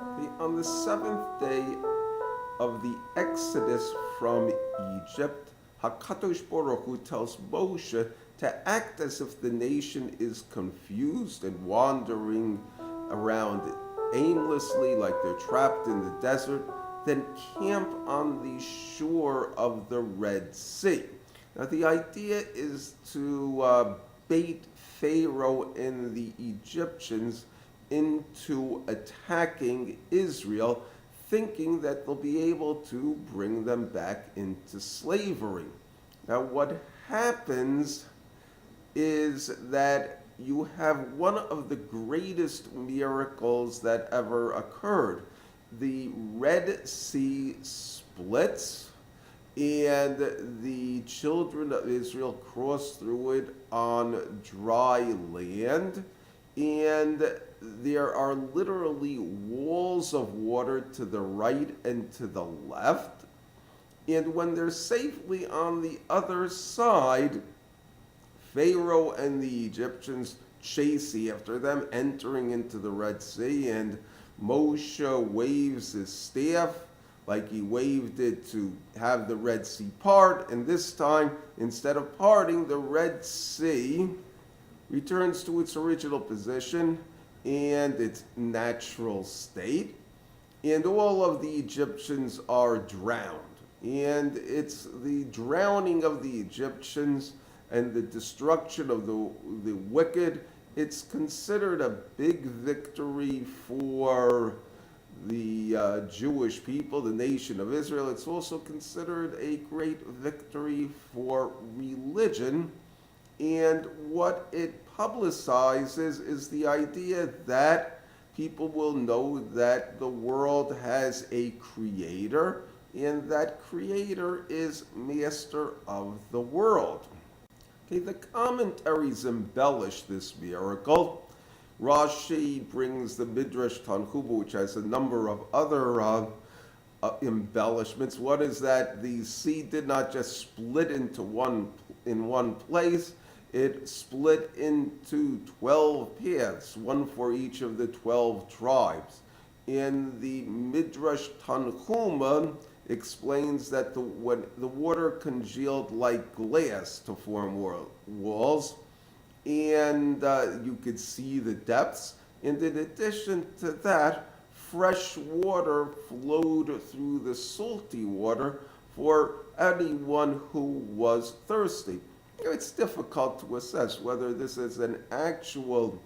On the seventh day of the Exodus from Egypt, HaKadosh Baruch Hu tells Moshe to act as if the nation is confused and wandering around aimlessly like they're trapped in the desert, then camp on the shore of the Red Sea. Now, the idea is to bait Pharaoh and the Egyptians into attacking Israel, thinking that they'll be able to bring them back into slavery. Now, what happens is that you have one of the greatest miracles that ever occurred. The Red Sea splits, and the children of Israel cross through it on dry land, and there are literally walls of water to the right and to the left. And when they're safely on the other side, Pharaoh and the Egyptians chase after them, entering into the Red Sea, and Moshe waves his staff like he waved it to have the Red Sea part, and this time, instead of parting, the Red Sea returns to its original position and its natural state, and all of the Egyptians are drowned. And it's the drowning of the Egyptians and the destruction of the wicked. It's considered a big victory for the Jewish people, the nation of Israel. It's also considered a great victory for religion. And what it publicizes is the idea that people will know that the world has a creator, and that creator is master of the world. Okay, the commentaries embellish this miracle. Rashi brings the Midrash Tanchuma, which has a number of other embellishments. One is that the sea did not just split into in one place; it split into 12 paths, one for each of the 12 tribes. And the Midrash Tanchuma explains that when the water congealed like glass to form walls, and you could see the depths. And in addition to that, fresh water flowed through the salty water for anyone who was thirsty. It's difficult to assess whether this is an actual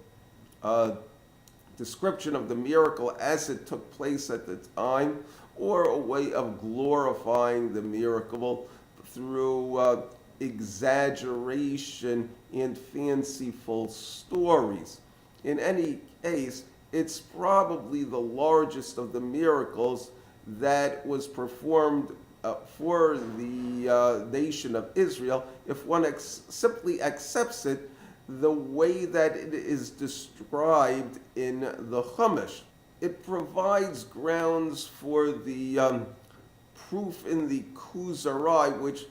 description of the miracle as it took place at the time, or a way of glorifying the miracle through exaggeration and fanciful stories. In any case, it's probably the largest of the miracles that was performed for the nation of Israel, if one simply accepts it the way that it is described in the Chumash. It provides grounds for the proof in the Kuzari, which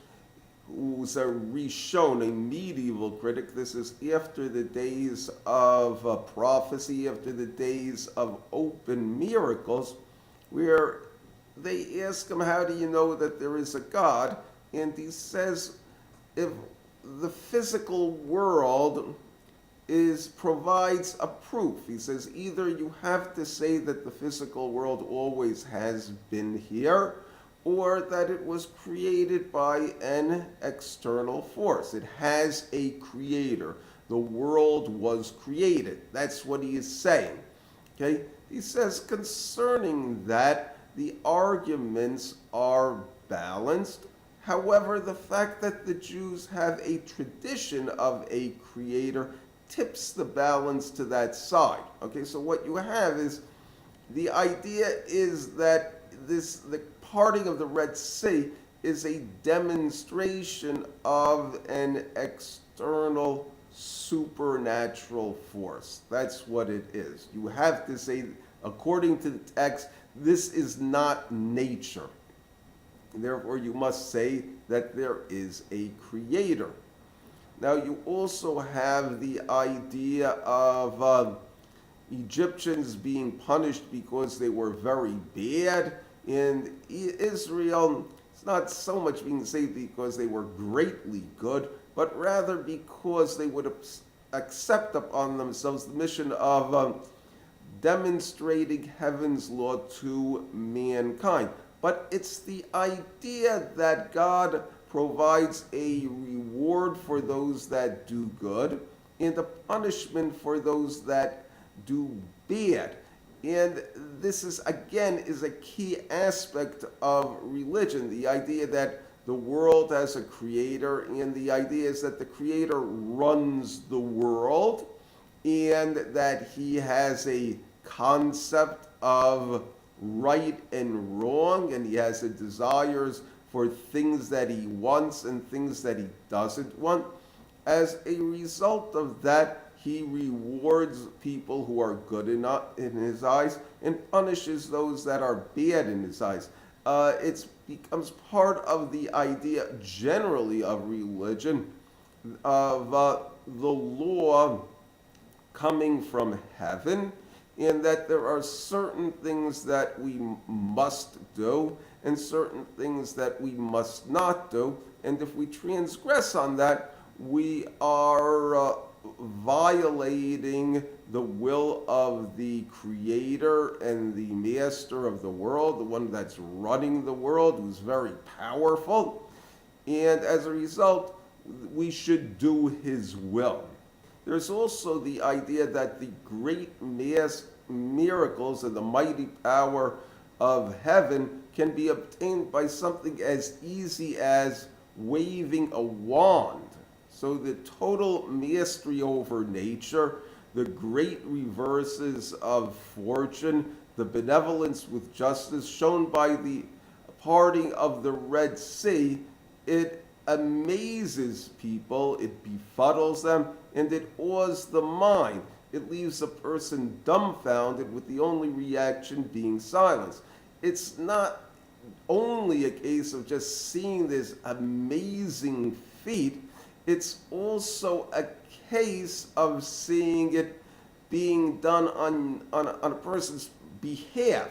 was a Rishon, a medieval critic. This is after the days of prophecy, after the days of open miracles, where they ask him, how do you know that there is a God? And he says, if the physical world provides a proof. He says, either you have to say that the physical world always has been here, or that it was created by an external force. It has a creator. The world was created. That's what he is saying. Okay? He says concerning that, the arguments are balanced. However, the fact that the Jews have a tradition of a creator tips the balance to that side. Okay, so what you have is, the idea is that the parting of the Red Sea is a demonstration of an external supernatural force. That's what it is. You have to say, according to the text, this is not nature. Therefore, you must say that there is a creator. Now, you also have the idea of Egyptians being punished because they were very bad, and Israel, it's not so much being saved because they were greatly good, but rather because they would accept upon themselves the mission of demonstrating heaven's law to mankind. But it's the idea that God provides a reward for those that do good and a punishment for those that do bad. And this is, again, is a key aspect of religion, the idea that the world has a creator, and the idea is that the creator runs the world, and that he has a concept of right and wrong, and he has a desires for things that he wants and things that he doesn't want. As a result of that, he rewards people who are good in his eyes and punishes those that are bad in his eyes. It becomes part of the idea generally of religion, of the law coming from heaven, and that there are certain things that we must do and certain things that we must not do. And if we transgress on that, we are violating the will of the creator and the master of the world, the one that's running the world, who's very powerful. And as a result, we should do his will. There's also the idea that the great mass miracles and the mighty power of heaven can be obtained by something as easy as waving a wand. So the total mastery over nature, the great reverses of fortune, the benevolence with justice shown by the parting of the Red Sea, it amazes people, it befuddles them, and it awes the mind. It leaves a person dumbfounded with the only reaction being silence. It's not only a case of just seeing this amazing feat, it's also a case of seeing it being done on a person's behalf.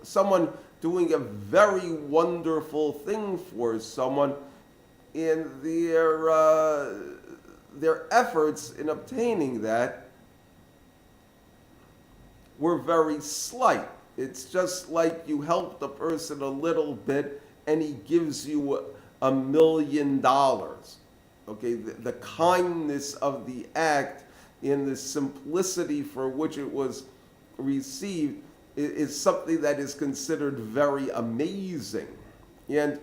Someone doing a very wonderful thing for someone, and their efforts in obtaining that were very slight. It's just like you helped a person a little bit and he gives you $1 million. Okay, the kindness of the act and the simplicity for which it was received is something that is considered very amazing. And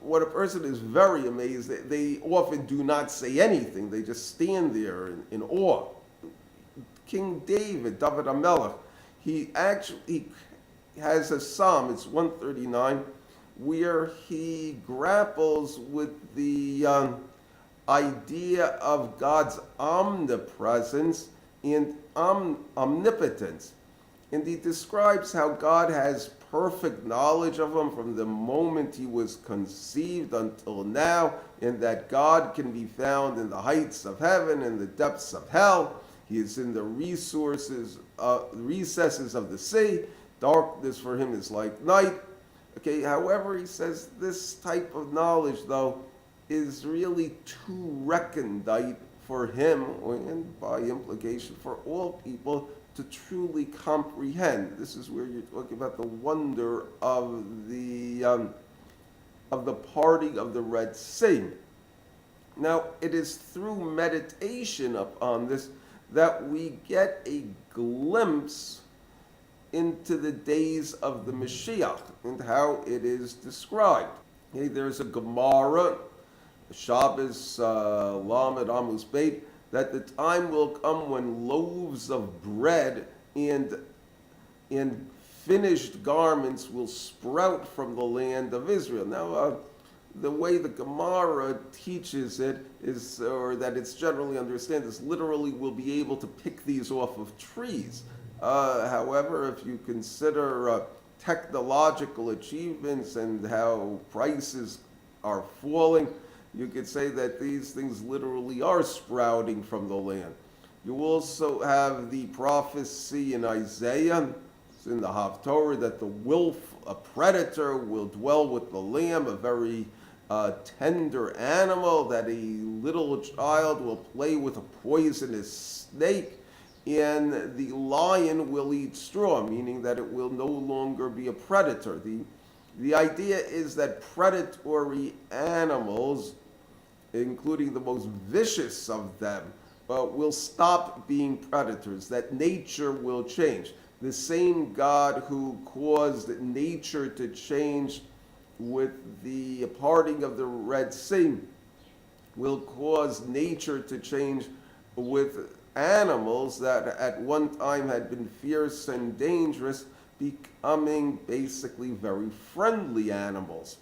when a person is very amazed, they often do not say anything. They just stand there in awe. King David HaMelech, he actually has a psalm, it's 139, where he grapples with the idea of God's omnipresence and omnipotence. And he describes how God has perfect knowledge of him from the moment he was conceived until now, and that God can be found in the heights of heaven and the depths of hell. He is in the recesses of the sea. Darkness for him is like night. Okay, however, he says this type of knowledge, though, is really too recondite for him, and by implication for all people, to truly comprehend. This is where you're talking about the wonder of the parting of the Red Sea. Now, it is through meditation upon this that we get a glimpse into the days of the Mashiach and how it is described. Okay, there's a Gemara, Shabbos Lamed Amos Beit, that the time will come when loaves of bread and finished garments will sprout from the land of Israel. Now, the way the Gemara teaches it is, or that it's generally understood, is literally we'll be able to pick these off of trees. However, if you consider technological achievements and how prices are falling, you could say that these things literally are sprouting from the land. You also have the prophecy in Isaiah, it's in the Haftorah, that the wolf, a predator, will dwell with the lamb, a very tender animal, that a little child will play with a poisonous snake, and the lion will eat straw, meaning that it will no longer be a predator. The idea is that predatory animals, including the most vicious of them, will stop being predators, that nature will change. The same God who caused nature to change with the parting of the Red Sea will cause nature to change with animals that at one time had been fierce and dangerous, becoming basically very friendly animals.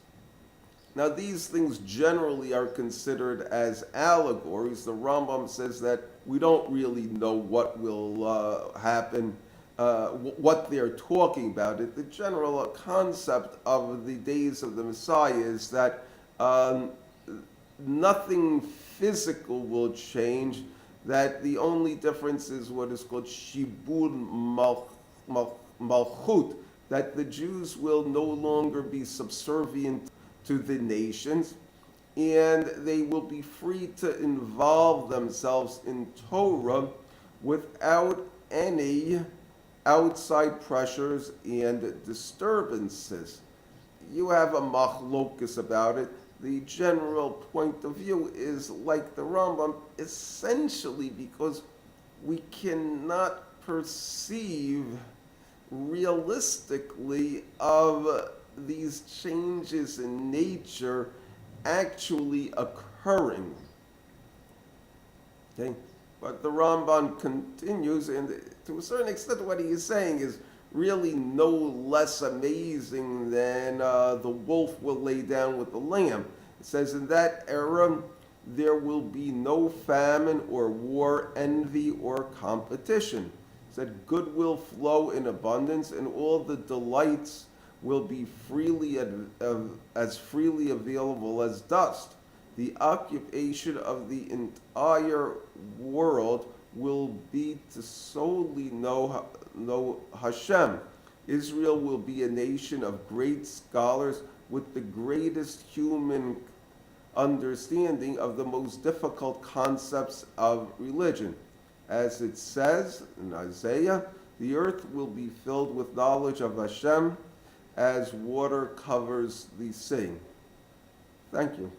Now, these things generally are considered as allegories. The Rambam says that we don't really know what will happen, what they're talking about. The general concept of the days of the Messiah is that nothing physical will change, that the only difference is what is called shibud malchut, that the Jews will no longer be subservient to the nations, and they will be free to involve themselves in Torah without any outside pressures and disturbances. You have a machlokus about it. The general point of view is like the Rambam, essentially because we cannot perceive realistically of these changes in nature actually occurring. Okay? But the Ramban continues, and to a certain extent what he is saying is really no less amazing than the wolf will lay down with the lamb. It says, in that era there will be no famine or war, envy or competition. It said, good will flow in abundance, and all the delights will be as freely available as dust. The occupation of the entire world will be to solely know Hashem. Israel will be a nation of great scholars with the greatest human understanding of the most difficult concepts of religion. As it says in Isaiah, the earth will be filled with knowledge of Hashem as water covers the sea. Thank you.